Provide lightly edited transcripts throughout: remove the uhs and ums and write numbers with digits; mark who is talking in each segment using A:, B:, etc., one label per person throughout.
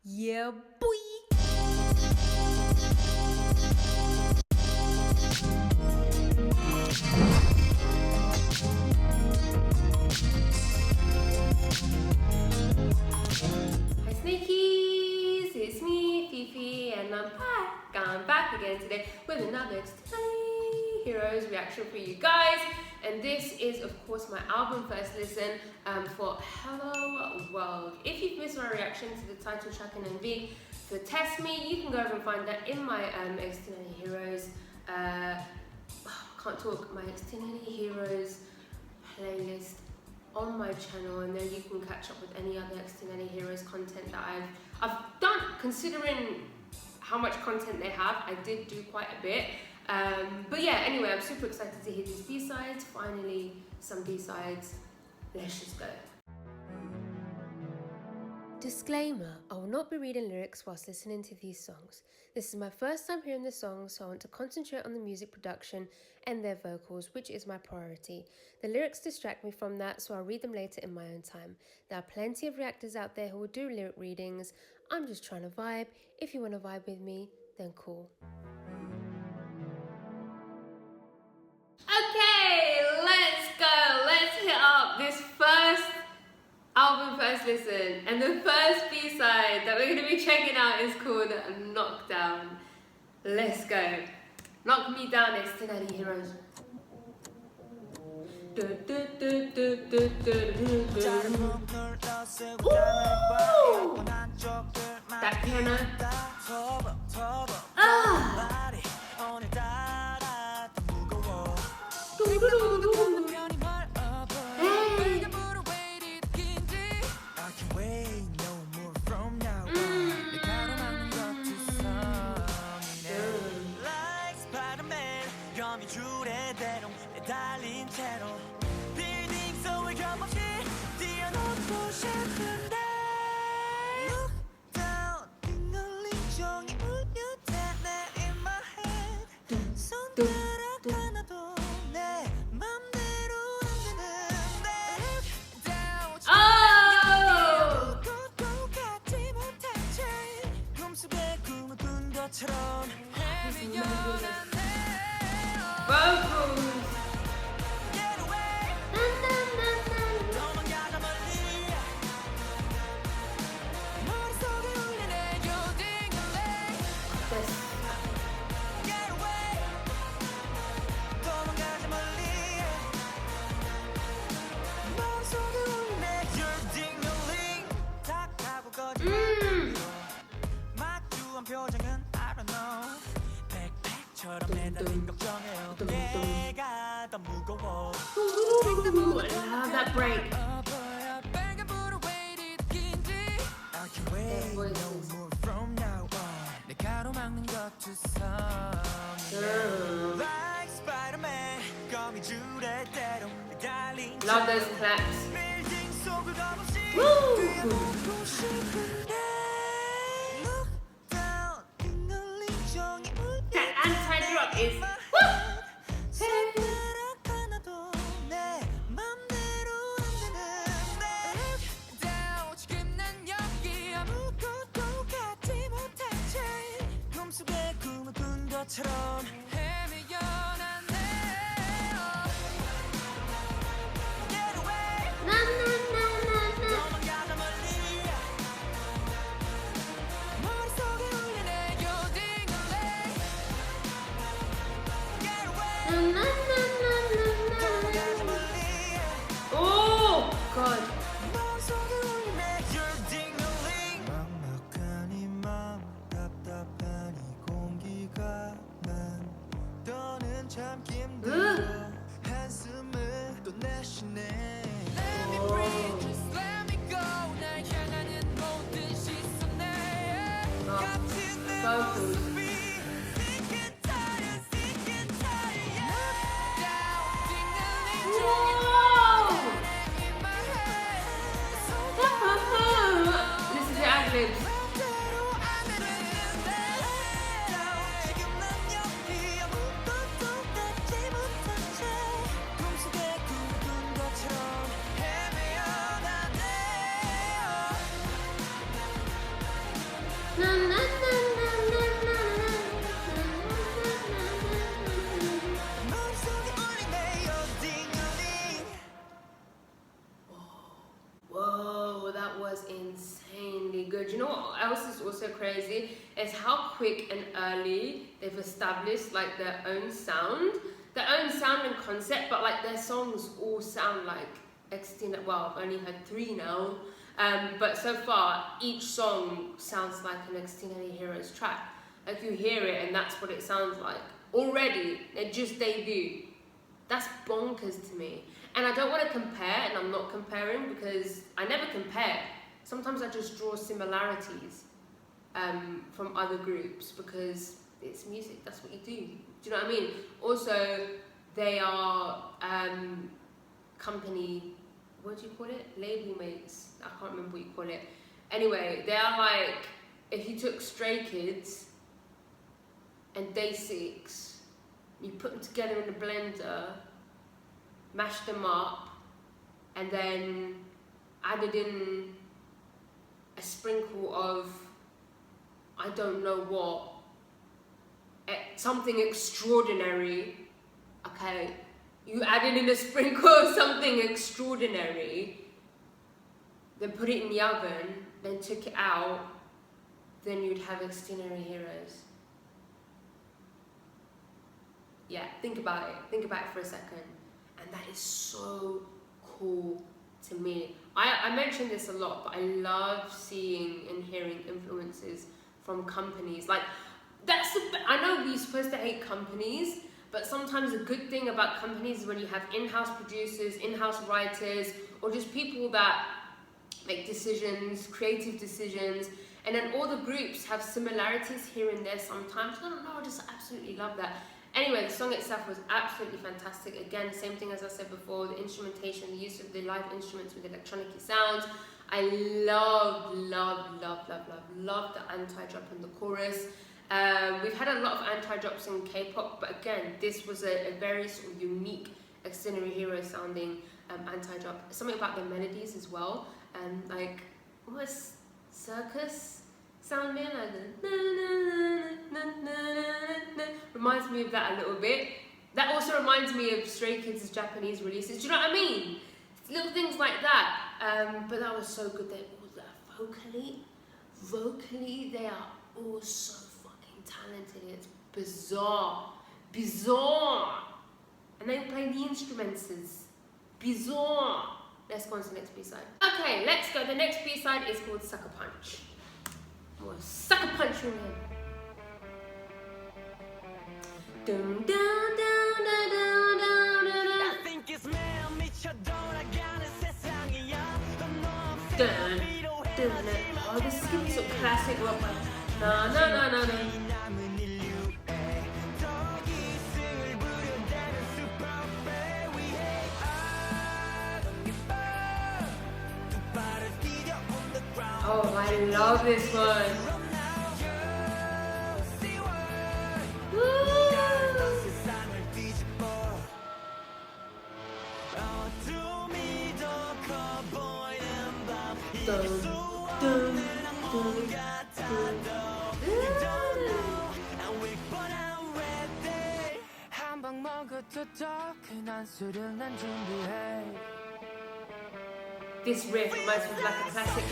A: Yeah, boy. Hi Snakies, it's me, Fifi, and I'm back. I'm back again today with another Xdinary Heroes reaction for you guys. And this is, of course, my album first listen for Hello World. If you've missed my reaction to the title track and MV for Test Me, you can go over and find that in my Xdinary Heroes. Can't talk. My Xdinary Heroes playlist on my channel, and there you can catch up with any other Xdinary Heroes content that I've done. Considering how much content they have, I did do quite a bit. But yeah, anyway, I'm super excited to hear these B-sides. Finally, some B-sides. Let's just go. Disclaimer, I will not be reading lyrics whilst listening to these songs. This is my first time hearing the songs, so I want to concentrate on the music production and their vocals, which is my priority. The lyrics distract me from that, so I'll read them later in my own time. There are plenty of reactors out there who will do lyric readings. I'm just trying to vibe. If you want to vibe with me, then cool. Okay, let's go. Let's hit up this first album first listen, and the first B-side that we're going to be checking out is called Knockdown. Let's go. Knock me down, Xdinary Heroes. Ooh! That piano. Ooh, I love that break. Love those claps. Woo! That anti-drop is oh God. This is your ad-libs. you know what else is also crazy? Is how quick and early they've established like their own sound and concept, but like their songs all sound like Xdinary. Well, I've only heard 3 now, but so far each song sounds like an Xdinary Heroes track. Like you hear it and that's what it sounds like. Already, they just debuted. That's bonkers to me. And I don't want to compare, and I'm not comparing because I never compare. Sometimes I just draw similarities from other groups because it's music, that's what you do. Do you know what I mean? Also, they are company, what do you call it? Label mates. I can't remember what you call it. Anyway, they are like, if you took Stray Kids and Day 6, you put them together in a blender, mashed them up, and then added in a sprinkle of, I don't know what, something extraordinary, okay? You added in a sprinkle of something extraordinary, then put it in the oven, then took it out, then you'd have Xdinary Heroes. Yeah, think about it for a second. And that is so cool to me. I mention this a lot, but I love seeing and hearing influences from companies. Like, I know we're supposed to hate companies, but sometimes a good thing about companies is when you have in-house producers, in-house writers, or just people that make decisions, creative decisions, and then all the groups have similarities here and there sometimes. I don't know, I just absolutely love that. Anyway, the song itself was absolutely fantastic. Again, same thing as I said before, the instrumentation, the use of the live instruments with electronic sounds. I love the anti-drop in the chorus. We've had a lot of anti-drops in K-pop, but again, this was a very sort of unique Xdinary Hero sounding anti-drop. Something about the melodies as well, like, what's circus sounding? Like reminds me of that a little bit. That also reminds me of Stray Kids' Japanese releases. Do you know what I mean? Little things like that. But that was so good. They all vocally, they are all so fucking talented. It's bizarre. And they play the instruments. Bizarre. Let's go on to the next B-side. Okay, let's go. The next B-side is called Sucker Punch. Well, Sucker Punch from him. Dun, dun, dun, dun, dun, dun, dun. I think it's dun, dun, dun. Oh, this is gonna be some classic rock. No. Oh, I love this one. This riff reminds me of like a classic.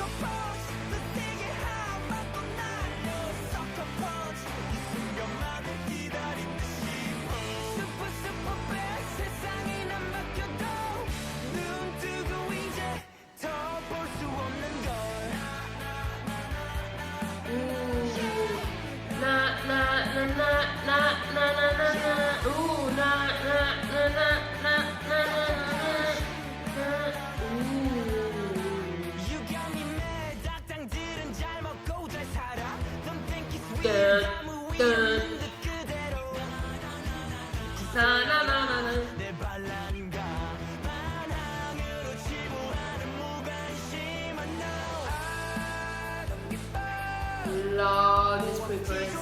A: Love this pre-chorus.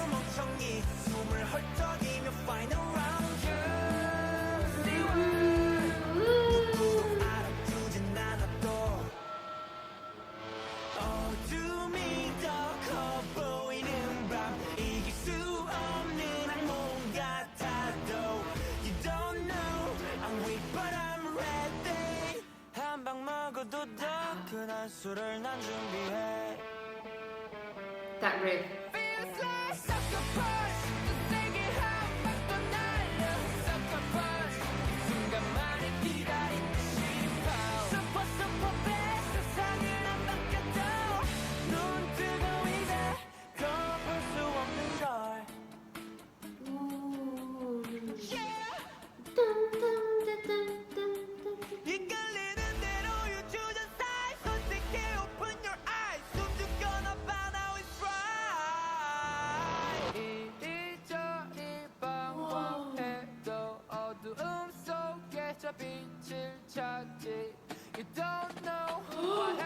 A: that riff.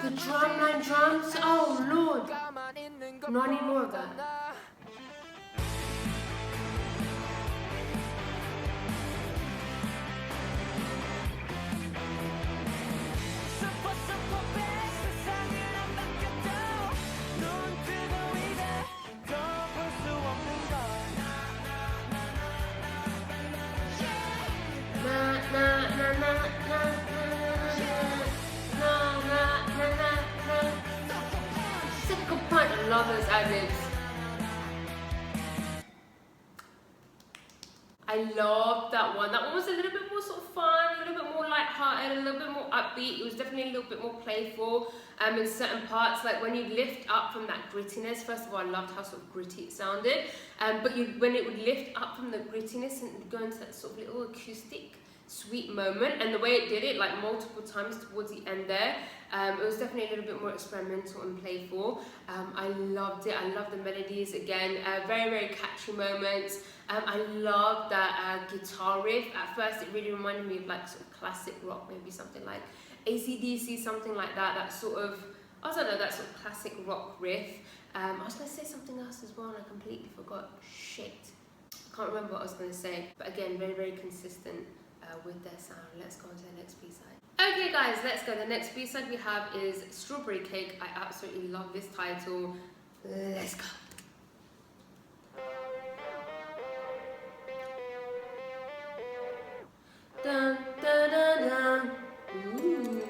A: The drumline drums, oh Lord, not anymore of that. I love those ad-libs. I love that one. That one was a little bit more sort of fun, a little bit more light-hearted, a little bit more upbeat. It was definitely a little bit more playful in certain parts. Like when you lift up from that grittiness, first of all, I loved how sort of gritty it sounded. But when it would lift up from the grittiness and go into that sort of little acoustic sweet moment, and the way it did it like multiple times towards the end there, it was definitely a little bit more experimental and playful. I loved it. I love the melodies again, very, very catchy moments. I love that guitar riff. At first it really reminded me of like sort of classic rock, maybe something like AC/DC, something like that, that sort of, I don't know, that sort of classic rock riff. I was going to say something else as well and I completely forgot. Shit, I can't remember what I was going to say, but again, very, very consistent with their sound. Let's go on to the next B-side. Okay guys, let's go. The next B-side we have is Strawberry Cake. I absolutely love this title. Let's go. Dun, dun, dun, dun. Ooh.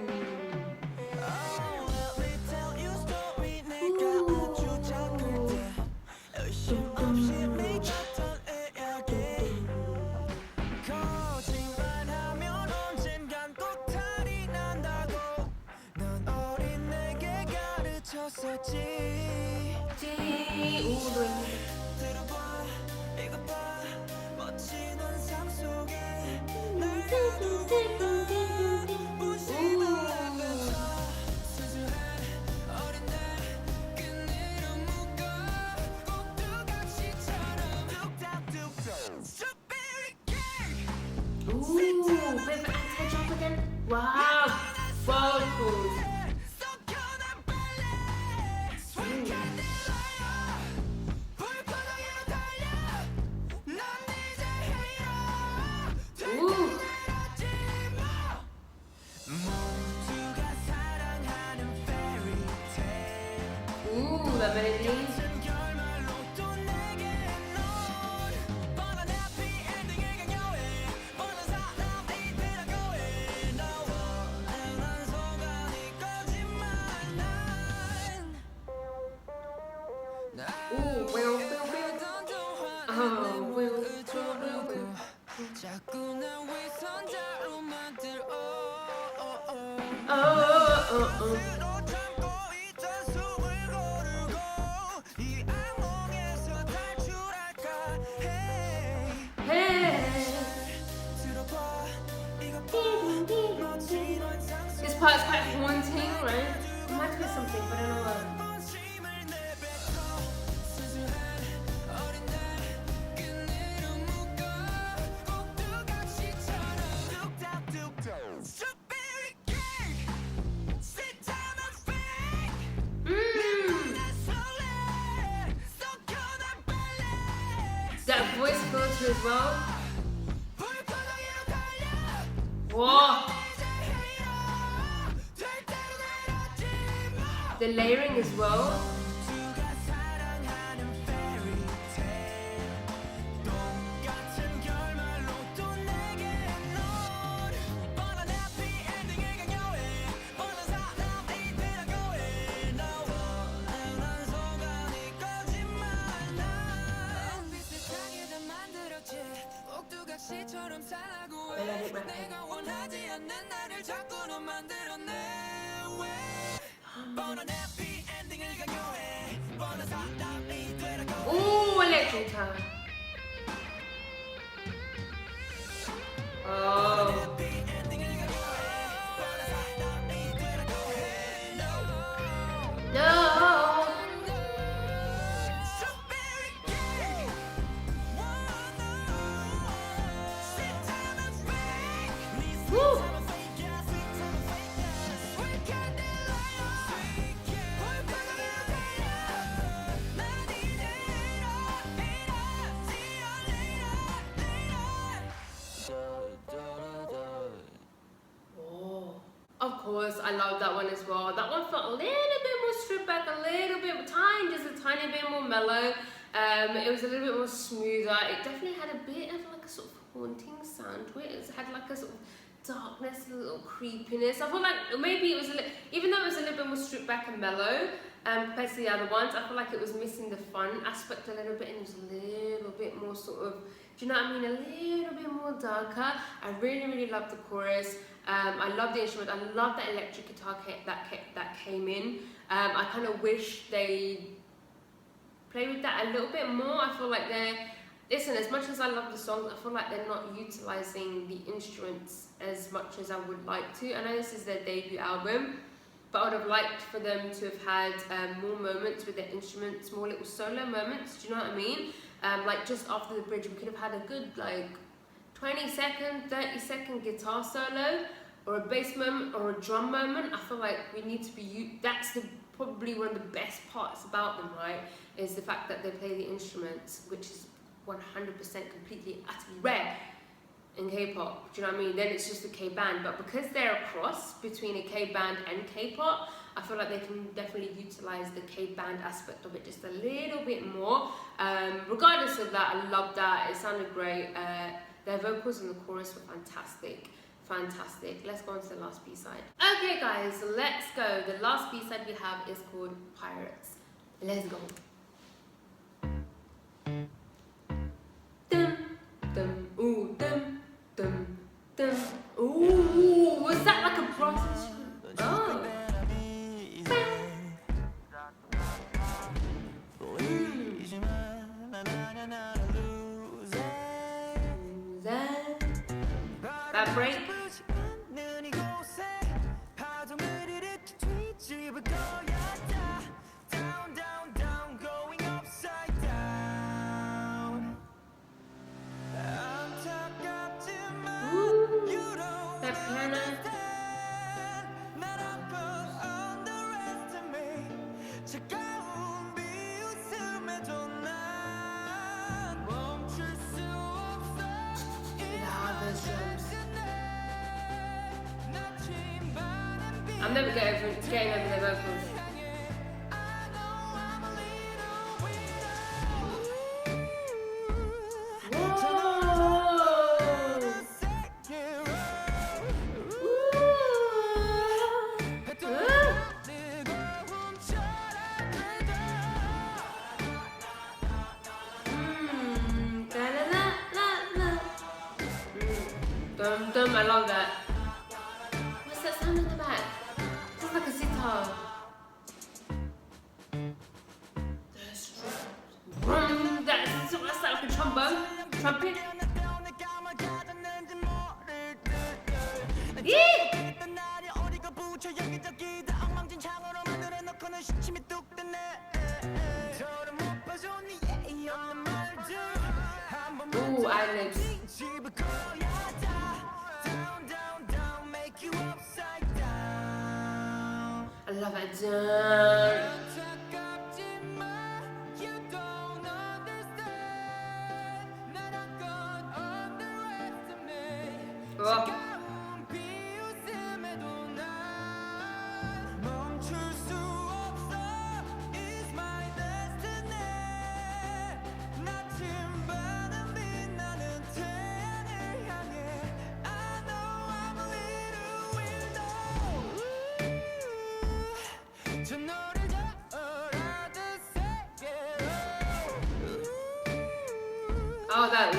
A: Wow, vocals. Ooh, the melody. This part is quite haunting, right? It might be something, but I don't know what. That voice filter as well. Whoa! The layering as well. Melodic rapping. Ooh, electric guitar. Oh. No. Woo. Oh, of course, I love that one as well. That one felt a little bit more stripped back, a little bit just a tiny bit more mellow. It was a little bit more smoother. It definitely had a bit of like a sort of haunting sound to it. It had like a sort of darkness, a little creepiness. I feel like maybe it was even though it was a little bit more stripped back and mellow compared to the other ones, I feel like it was missing the fun aspect a little bit, and it was a little bit more sort of, do you know what I mean, a little bit more darker. I really loved the chorus. I love the instrument. I love that electric guitar that came in. I kind of wish they play with that a little bit more. I feel like listen, as much as I love the songs, I feel like they're not utilising the instruments as much as I would like to. I know this is their debut album, but I would have liked for them to have had more moments with their instruments, more little solo moments, do you know what I mean? Like just after the bridge, we could have had a good like 20-second, 30-second guitar solo, or a bass moment, or a drum moment. I feel like we need to be, that's probably one of the best parts about them, right? Is the fact that they play the instruments, which is 100% completely utterly rare in K-pop, do you know what I mean? Then it's just a K-band, but because they're a cross between a K-band and K-pop, I feel like they can definitely utilise the K-band aspect of it just a little bit more. Regardless of that, I love that, it sounded great. Their vocals in the chorus were fantastic. Let's go on to the last B-side. Okay guys, let's go. The last B-side we have is called Pirates. Let's go. Dum, dum, ooh, dum, dum, dum. Ooh, was that like a prostitute? Oh. That break. I'm never getting over their vocals. Dum dum, I love that. What's that sound in the back? It's like a sitar. That's like a trombone, trumpet. Yeah. Ooh, ad-libs. I love it. Oh. Oh, that.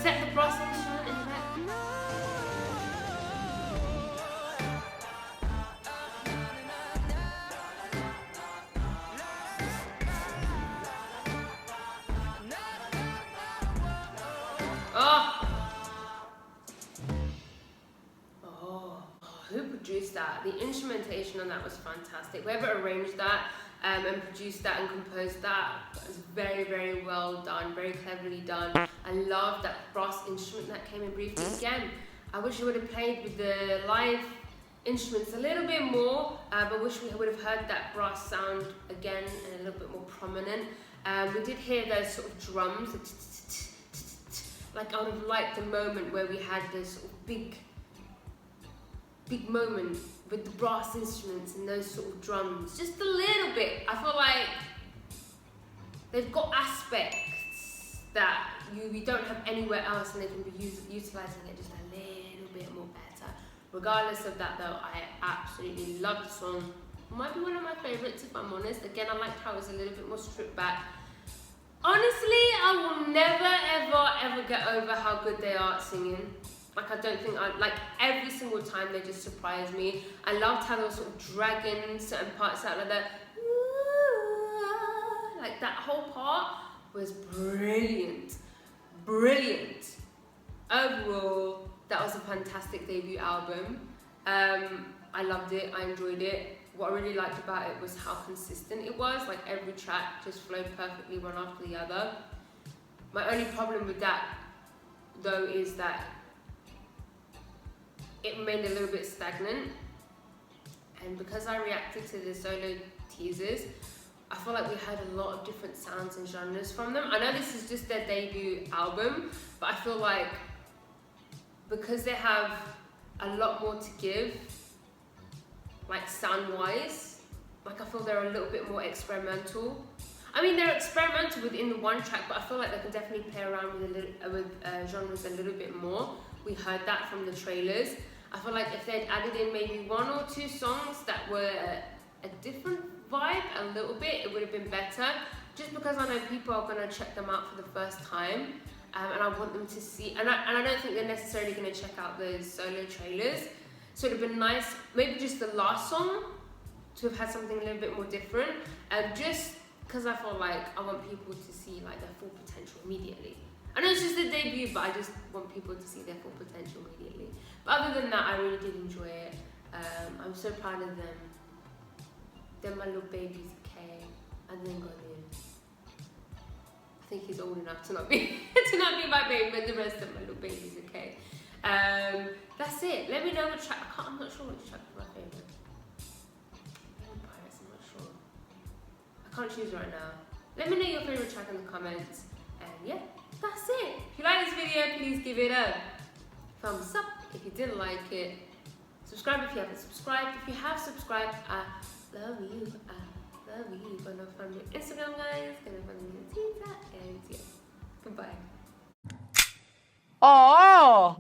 A: Except the brass instrument in the back. Who produced that? The instrumentation on that was fantastic. Whoever arranged that and produced that and composed that was very, very well done, very cleverly done. I love that brass instrument that came in briefly. Again, I wish I would have played with the live instruments a little bit more, but wish we would have heard that brass sound again and a little bit more prominent. We did hear those sort of drums, like I would have liked the moment where we had this sort of big moment with the brass instruments and those sort of drums. Just a little bit. I feel like they've got aspects that we don't have anywhere else, and they can be utilising it just a little bit more better. Regardless of that though, I absolutely love the song. Might be one of my favourites if I'm honest. Again, I liked how it was a little bit more stripped back. Honestly, I will never ever get over how good they are at singing. Like, I don't think like every single time they just surprise me. I loved how they were sort of dragging certain parts out, like that. Like that whole part was brilliant. Overall, that was a fantastic debut album. I loved it, I enjoyed it. What I really liked about it was how consistent it was. Like every track just flowed perfectly one after the other. My only problem with that though is that it remained a little bit stagnant, and because I reacted to the solo teasers, I feel like we heard a lot of different sounds and genres from them. I know this is just their debut album, but I feel like because they have a lot more to give, like sound-wise, like I feel they're a little bit more experimental. I mean, they're experimental within the one track, but I feel like they can definitely play around with genres a little bit more. We heard that from the trailers. I feel like if they'd added in maybe one or two songs that were a different vibe a little bit, it would have been better. Just because I know people are going to check them out for the first time, and I want them to see, and I don't think they're necessarily going to check out those solo trailers. So it would have been nice, maybe just the last song, to have had something a little bit more different, just because I feel like I want people to see like their full potential immediately. I know it's just a debut, but I just want people to see their full potential immediately. But other than that, I really did enjoy it. I'm so proud of them. They're my little babies, okay? And then got in. I think he's old enough to not be my baby, but the rest of my little babies, okay? That's it. Let me know what track. I'm not sure which track is my favourite. Vampires, I'm not sure. I can't choose right now. Let me know your favourite track in the comments. And yeah, that's it. If you like this video, please give it a thumbs up. If you didn't like it, subscribe if you haven't subscribed. If you have subscribed, I love you. I love you. Gonna find me on Instagram, guys. Gonna find me on Twitter. And yeah, goodbye.
B: Oh!